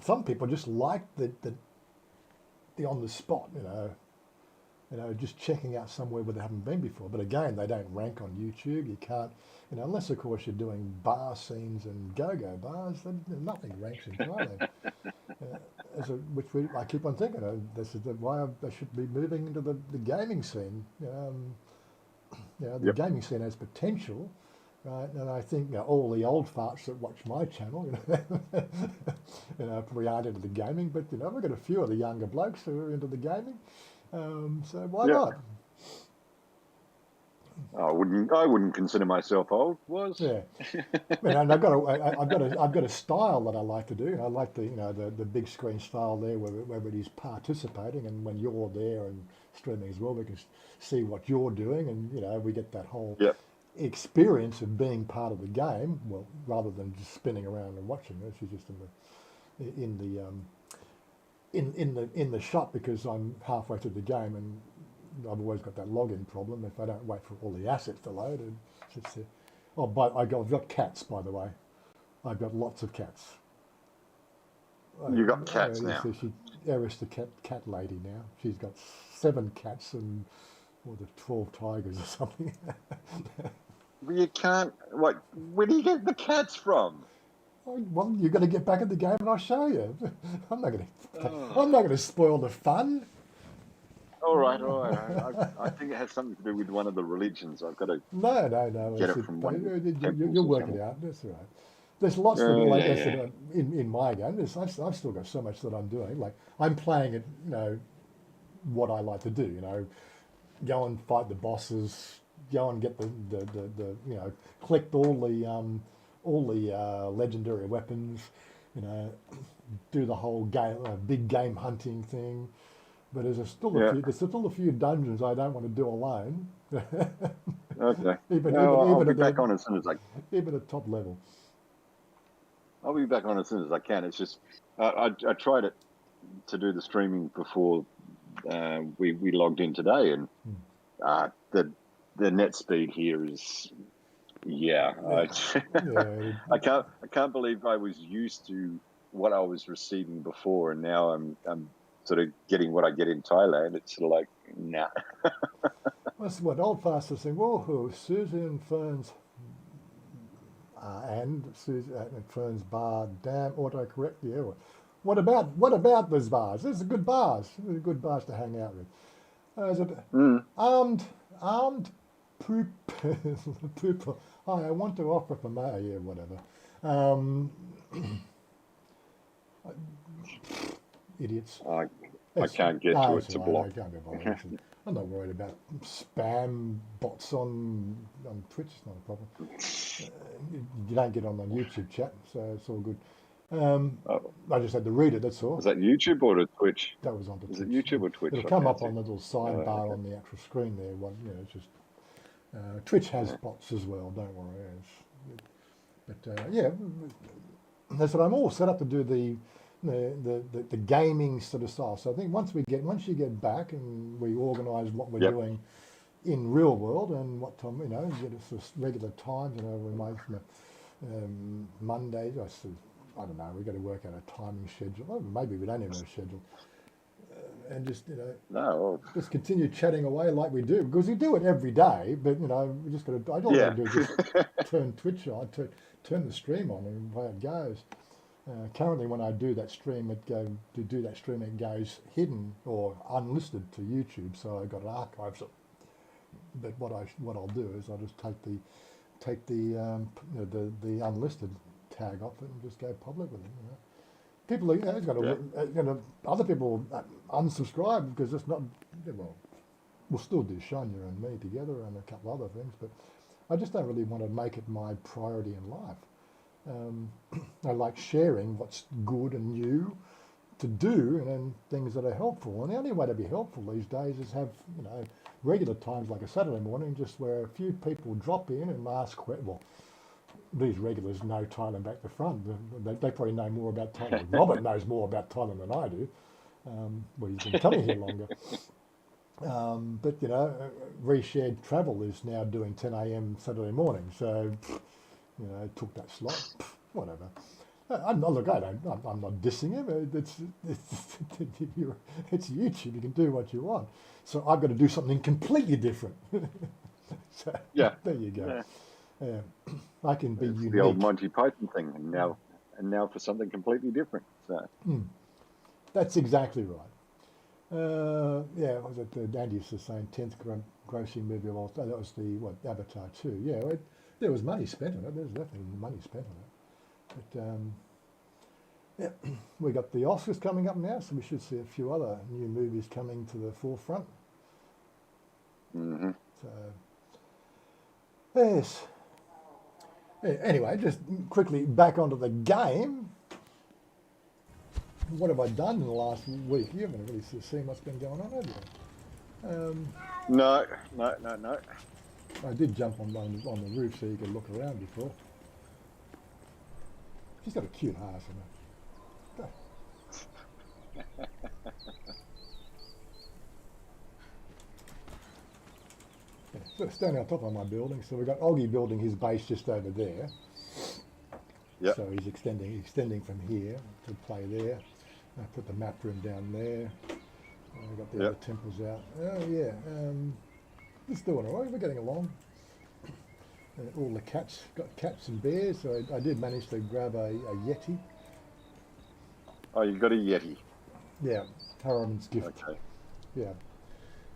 some people just like the on the spot, just checking out somewhere where they haven't been before. But again, they don't rank on YouTube. You can't, unless of course you're doing bar scenes and go-go bars, then nothing ranks in Thailand. I keep on thinking, this is why they should be moving into the gaming scene. The gaming scene has potential, right? And I think all the old farts that watch my channel, probably aren't into the gaming, but we've got a few of the younger blokes who are into the gaming. So why not? I wouldn't consider myself old. Yeah, and I've got a style that I like to do. I like the big screen style there, where everybody's participating, and when you're there and streaming as well, we can see what you're doing, and we get that whole experience of being part of the game. Well, rather than just spinning around and watching it, she's just in the shop, because I'm halfway through the game and I've always got that login problem. If I don't wait for all the assets to load, it's just I've got cats, by the way. I've got lots of cats. You got cats now? Eris, the cat lady now. She's got 7 cats and 12 tigers or something. Well, you can't. Where do you get the cats from? Well, you've got to get back in the game, and I'll show you. I'm not going to spoil the fun. All right. I think it has something to do with one of the religions. I've got to no. Get it from one. You'll work it out. That's all right. There's lots of I said in my game. I've still got so much that I'm doing. Like I'm playing it. What I like to do. Go and fight the bosses. Go and get the collect all the legendary weapons. Do the whole game, big game hunting thing. But there's still a few dungeons I don't want to do alone. Okay. Even I'll be at back on as soon as even at top level. I'll be back on as soon as I can. It's just I tried it to do the streaming before we logged in today, and the net speed here is Yeah. I can't believe I was used to what I was receiving before, and now I'm sort of getting what I get in Thailand. It's sort of like nah. That's what old fastest thing. Whoa, Susan Ferns and Susan Ferns bar. Damn, autocorrect the error. What about those bars? These are good bars. These are good bars to hang out with. Is it armed poop poop? Hi, I want to offer for my yeah, whatever. Idiots. I can't get to it to block. I can't be bothered. I'm not worried about spam bots on Twitch. It's not a problem. You don't get on YouTube chat, so it's all good. I just had to read it. That's all. Was that YouTube or Twitch? That was on the Twitch. Is it YouTube or Twitch? It'll come up on the little sidebar on the actual screen there. It's just Twitch has bots as well. Don't worry. Yeah, that's what I'm all set up to do the gaming sort of style. So I think once you get back and we organise what we're doing in real world and what time, get us sort of regular times, we make Mondays. I don't know. We've got to work out a timing schedule. Well, maybe we don't even have a schedule, and just just continue chatting away like we do, because we do it every day. But we just got to. I don't want to do is just turn Twitch on, turn the stream on, and way it goes. Currently, when I do that stream, it goes hidden or unlisted to YouTube. So I got an archive. So, but what I'll do is I'll just take the unlisted tag off it and just go public with it. People, it's got to. Other people unsubscribe because it's not. Well, we'll still do Chanya and me together and a couple other things, but I just don't really want to make it my priority in life. I like sharing what's good and new to do, and then things that are helpful. And the only way to be helpful these days is have regular times like a Saturday morning, just where a few people drop in and ask questions. Well, these regulars know Thailand back to front. They probably know more about Thailand. Robert knows more about Thailand than I do. Well, he's been coming here longer. But reshared travel is now doing 10 a.m. Saturday morning. So. Took that slot, whatever. I'm not dissing him. It's YouTube. You can do what you want. So I've got to do something completely different. So there you go. I can be unique. The old Monty Python thing, and now for something completely different. So that's exactly right. Was it Andy was saying 10th grossing movie of all time? That was Avatar 2. Yeah. There was money spent on it. There's definitely money spent on it. But we got the Oscars coming up now, so we should see a few other new movies coming to the forefront. Mm-hmm. So, yes. Anyway, just quickly back onto the game. What have I done in the last week? You haven't really seen what's been going on, have you? No. I did jump on the roof so you could look around before. She's got a cute ass in her. So standing on top of my building, so we've got Oggy building his base just over there. Yep. So he's extending from here to play there. I put the map room down there. We've got the other temples out. Oh yeah. It's doing all right. We're getting along. All the cats, got cats and bears. So I did manage to grab a Yeti. Oh, you got a Yeti? Yeah, Harriman's gift. Okay.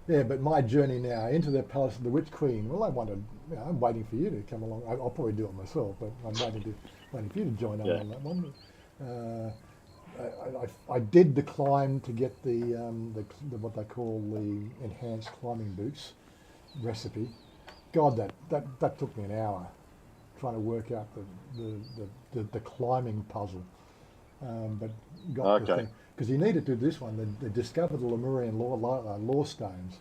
Yeah, but my journey now into the Palace of the Witch Queen. Well, I'm waiting for you to come along. I'll probably do it myself, but I'm waiting for you to join on that one. I did decline to get the what they call the enhanced climbing boots recipe. God, that took me an hour trying to work out the climbing puzzle. But got the thing because you need to do this one. They discovered the Lemurian law stones,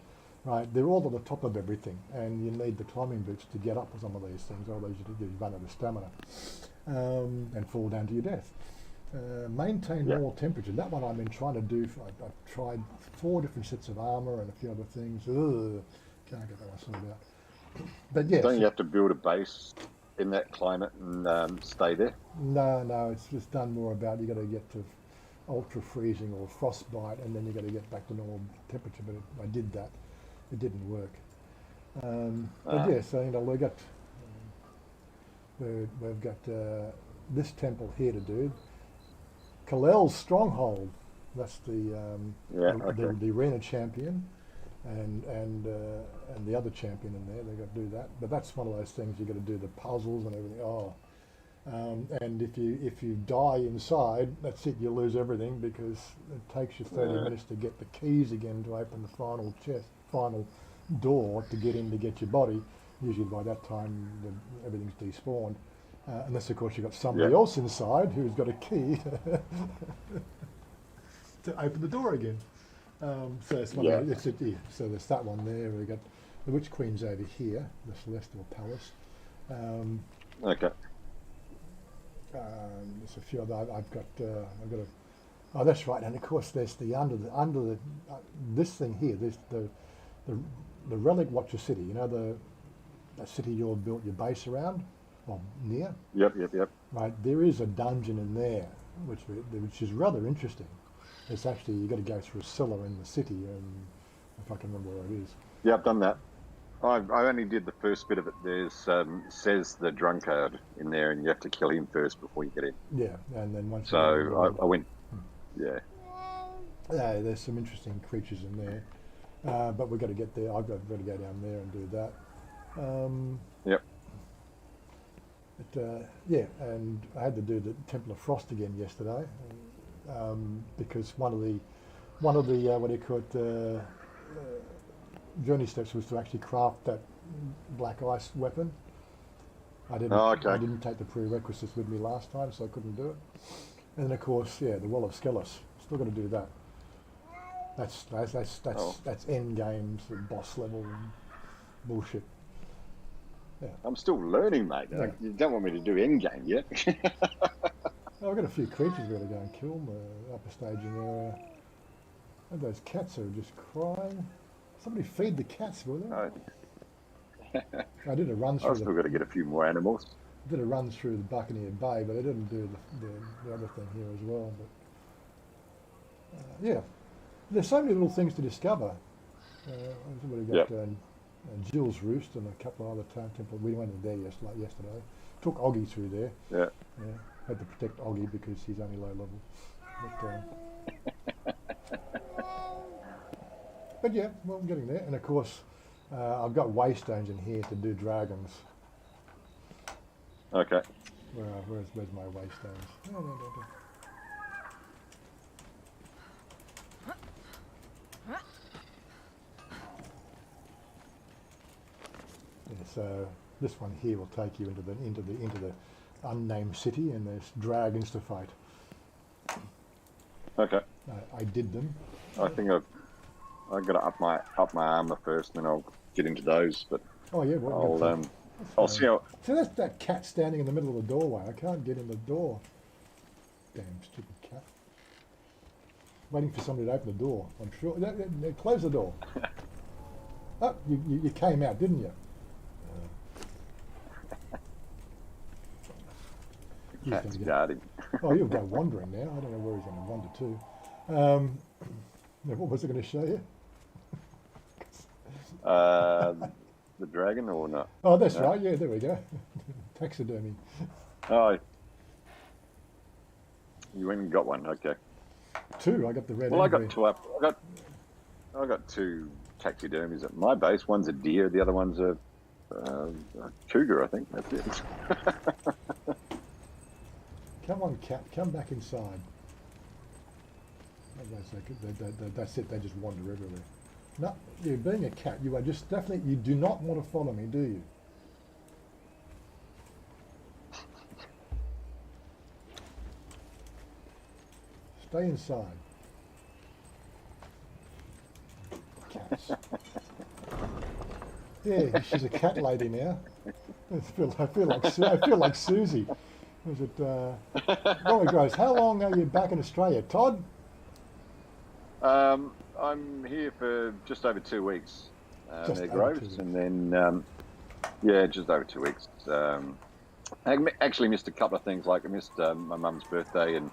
right? They're all on the top of everything, and you need the climbing boots to get up on some of these things, otherwise you run out of stamina and fall down to your death. Maintain Yeah. more temperature. That one I've been trying to do. I've tried 4 different sets of armour and a few other things. Ugh, can't get that one sorted out. But yes, Don't you have to build a base in that climate and stay there? no, it's just done more about you got to get to ultra freezing or frostbite, and then you got to get back to normal temperature. But I did that. It didn't work. But yeah, so we got we've got this temple here to do. Kalel's stronghold. That's the the arena champion, and the other champion in there. They got to do that. But that's one of those things you got to do the puzzles and everything. And if you die inside, that's it. You lose everything because it takes you 30 minutes to get the keys again to open the final door to get in to get your body. Usually by that time everything's despawned, unless of course you've got somebody else inside who's got a key to open the door again. So it's one so there's that one there. We've got the Witch Queen's over here, the Celestial Palace. Okay. There's a few other. I've got a. Oh, that's right. And of course, there's the under the this thing here. There's the Relic Watcher City. You know the city you built your base around, or near. Yep. Right. There is a dungeon in there, which is rather interesting. It's actually you got to go through a cellar in the city, and if I can remember where it is. Yeah, I've done that. I only did the first bit of it. There's says the drunkard in there, and you have to kill him first before you get in. Yeah, and then once. So I went. Yeah. There's some interesting creatures in there, but we've got to get there. I've got to go down there and do that. Yep. But yeah, and I had to do the Temple of Frost again yesterday, because one of the what do you call it? Journey steps was to actually craft that black ice weapon. I didn't take the prerequisites with me last time, so I couldn't do it. And then of course, the Wall of Skelos. Still got to do that. That's end games, boss level bullshit. Yeah. I'm still learning, mate. Yeah. You don't want me to do end game yet? I've got a few creatures we've got to go and kill in the upper staging area. And those cats are just crying. Somebody feed the cats, will they? I did a run through. I've still got to get a few more animals. Did a run through the Buccaneer Bay, but I didn't do the other thing here as well. But yeah, there's so many little things to discover. We've got Jill's Roost and a couple of other temples. We went there yesterday. Took Oggy through there. Yeah. Had to protect Oggy because he's only low level. But yeah, well, I'm getting there. And of course, I've got waystones in here to do dragons. Okay. Where's my waystones? No. Yeah, so this one here will take you into the unnamed city, and there's dragons to fight. Okay. I did them. I think I've got to up my armor first, and then I'll get into those. But Oh yeah, I'll see how. So that's that cat standing in the middle of the doorway. I can't get in the door. Damn stupid cat. Waiting for somebody to open the door. I'm sure. Close the door. Oh, you came out, didn't you? Cat's guarding. Oh, you'll go wandering now. I don't know where he's going to wander to. What was I going to show you? The dragon or not? Oh, that's right. Yeah, there we go. Taxidermy. Oh, you went and got one. Okay. 2. I got the red. Well, I got green. 2 up. I got 2 taxidermies at my base. One's a deer. The other one's a cougar. I think that's it. Come on, cat. Come back inside. That's it. They just wander everywhere. No, you being a cat, you are just definitely. You do not want to follow me, do you? Stay inside. Cats. Yeah, she's a cat lady now. I feel like Susie. Was it? Rolly Gross. How long are you back in Australia, Todd? I'm here for just over 2 weeks, Just near over two Groves, weeks. and then yeah, just over 2 weeks. Actually missed a couple of things. Like I missed my mum's birthday and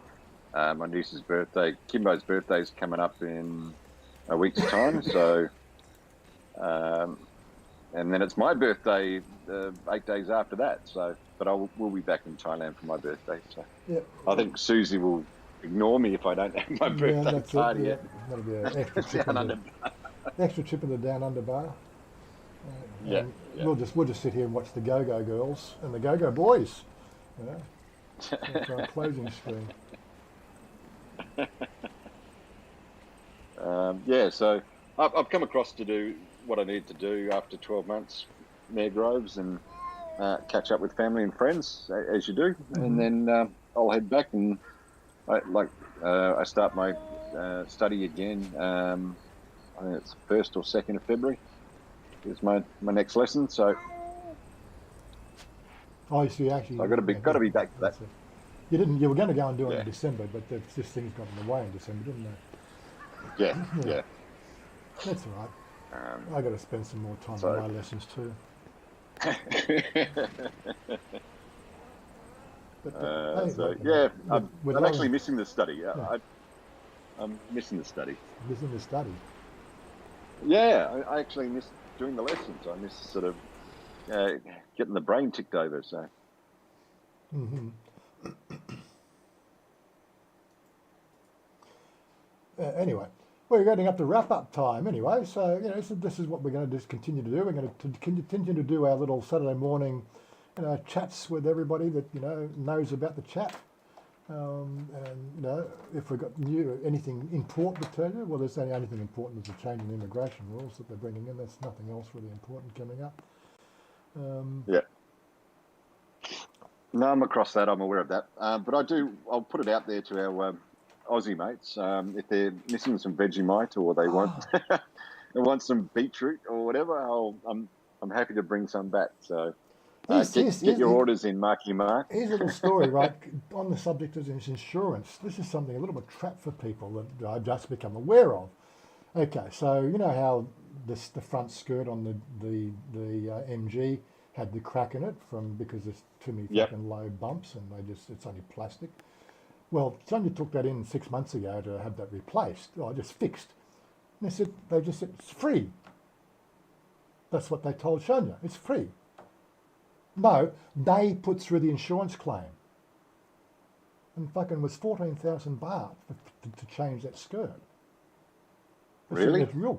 my niece's birthday. Kimbo's birthday's coming up in a week's time, so and then it's my birthday 8 days after that. So, but we'll be back in Thailand for my birthday. So Yeah, I think Susie will ignore me if I don't have my yeah, birthday that's it. party Yeah, at that'll be an down under. extra trip in the Down Under bar, Yeah, and yeah. we'll just sit here and watch the Go Go Girls and the Go Go Boys. You know, that's our closing screen. Yeah, so I've come across to do what I need to do after 12 months near Groves and catch up with family and friends as you do, and Hmm. then I'll head back and I start my study again. I think it's 1st or 2nd of February is my next lesson. So Oh, so you actually, I got to be yeah, got to be back for that. that's it. You didn't. You were going to go and do it in Yeah, December, but just things got in the way in December, didn't yeah, they? Yeah, yeah. that's all right. Um, I got to spend some more time on so my lessons too. But hey, so you know, yeah, with I'm long actually as missing the study. yeah, I'm missing the study. this in the study. Yeah, I actually miss doing the lessons. I miss sort of uh, getting the brain ticked over. So Hmm. Anyway, we're getting up to wrap up time anyway. So you know, this is what we're going to just continue to do. We're going to continue to do our little Saturday morning, chats with everybody that knows about the chat. And if we've got anything important to tell you, well, there's only anything important is the change in immigration rules that they're bringing in. There's nothing else really important coming up. yeah, no, I'm across that. I'm aware of that. But I'll put it out there to our Aussie mates if they're missing some Vegemite or they want Oh, they want some beetroot or whatever. I'm happy to bring some back. So here's, get here's, get here's, your orders in, Marky Mark. here's a little story, right, on the subject of insurance. This is something a little bit trap for people that I've just become aware of. Okay, so you know how the front skirt on the MG had the crack in it because there's too many Yep. fucking low bumps and it's only plastic. Well, Chanya took that in 6 months ago to have that replaced, or just fixed. And they just said it's free. That's what they told Chanya. It's free. No, they put through the insurance claim, and fucking was 14,000 baht to change that skirt. It's Really? a real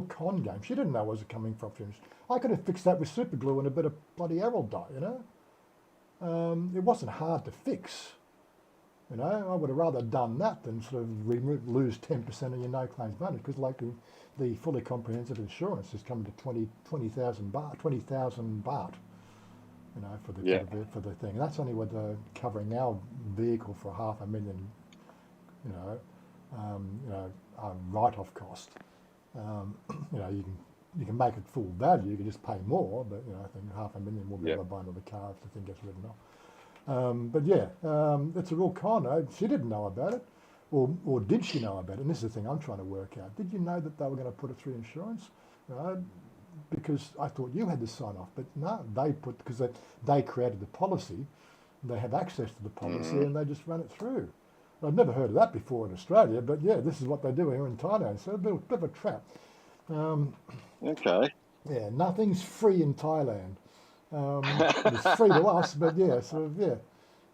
con game. She didn't know where it was coming from. I could have fixed that with super glue and a bit of bloody arrow dye, It wasn't hard to fix, I would have rather done that than sort of lose 10% of your no claims bonus because like the fully comprehensive insurance is coming to 20,000 baht, 20,000 baht, for the Yeah. for the thing. And that's only with covering our vehicle for 500,000, you know, write-off cost. You can make it full value. You can just pay more, but I think 500,000 will be Yeah. able to buy another car if the thing gets written off. But yeah, it's a real con. She didn't know about it, or did she know about it? And this is the thing I'm trying to work out. Did you know that they were going to put it through insurance? Because I thought you had to sign off, but no, because they created the policy, they have access to the policy, and they just run it through. I've never heard of that before in Australia, but yeah, this is what they do here in Thailand. So a bit of a trap. Okay. Yeah, nothing's free in Thailand. It's free to us, but yeah,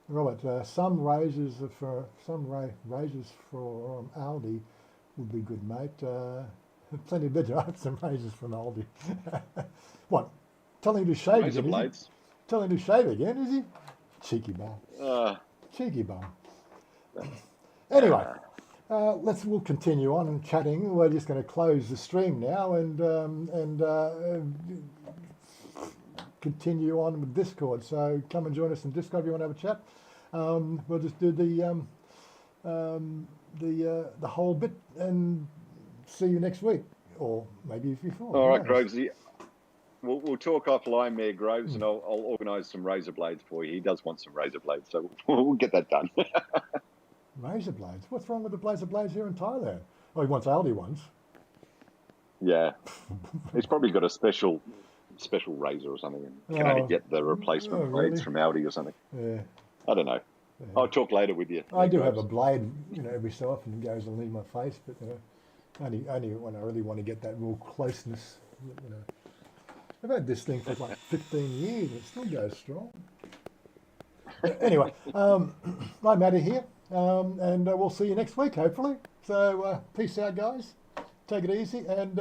Robert, some raises for Aldi would be good, mate. Plenty of better. I have some raises from Aldi. What? Telling you to shave Razor again? Is he? blades. Telling you to shave again? Is he? Cheeky bum. Uh, Cheeky bum. Anyway, uh, we'll continue on and chatting. We're just going to close the stream now and continue on with Discord. So come and join us in Discord if you want to have a chat. We'll just do the whole bit and see you next week, or maybe before. all Who right, knows? Grovesy. we'll talk offline, Mayor Groves, and I'll organise some razor blades for you. He does want some razor blades, so we'll get that done. Razor blades? What's wrong with the razor blades here in Thailand? Oh, he wants Aldi ones. Yeah, he's probably got a special razor or something, and can only get the replacement blades from Aldi or something. Yeah. I don't know. Yeah. I'll talk later with you. I do have a blade, every so often it goes underneath my face, but only when I really want to get that real closeness. I've had this thing for like 15 years. It still goes strong. Anyway, I'm out of here, and we'll see you next week, hopefully. So peace out, guys. Take it easy, and